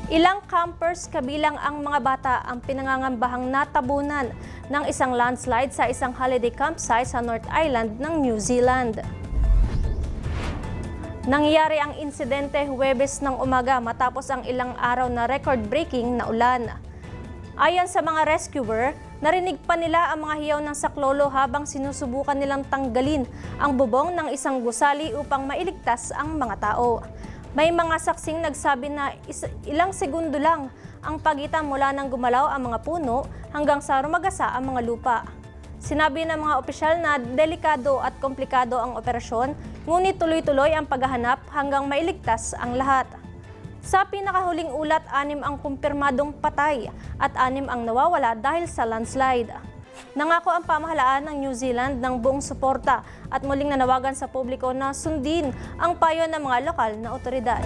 Ilang campers kabilang ang mga bata ang pinangangambahang natabunan ng isang landslide sa isang holiday campsite sa North Island ng New Zealand. Nangyari ang insidente Huwebes ng umaga matapos ang ilang araw na record-breaking na ulan. Ayon sa mga rescuer, narinig pa nila ang mga hiyaw ng saklolo habang sinusubukan nilang tanggalin ang bubong ng isang gusali upang mailigtas ang mga tao. May mga saksing nagsabi na ilang segundo lang ang pagitan mula nang gumalaw ang mga puno hanggang sa rumagasa ang mga lupa. Sinabi ng mga opisyal na delikado at komplikado ang operasyon, ngunit tuloy-tuloy ang paghahanap hanggang mailigtas ang lahat. Sa pinakahuling ulat, 6 ang kumpirmadong patay at 6 ang nawawala dahil sa landslide. Nangako ang pamahalaan ng New Zealand ng buong suporta at muling nanawagan sa publiko na sundin ang payo ng mga lokal na otoridad.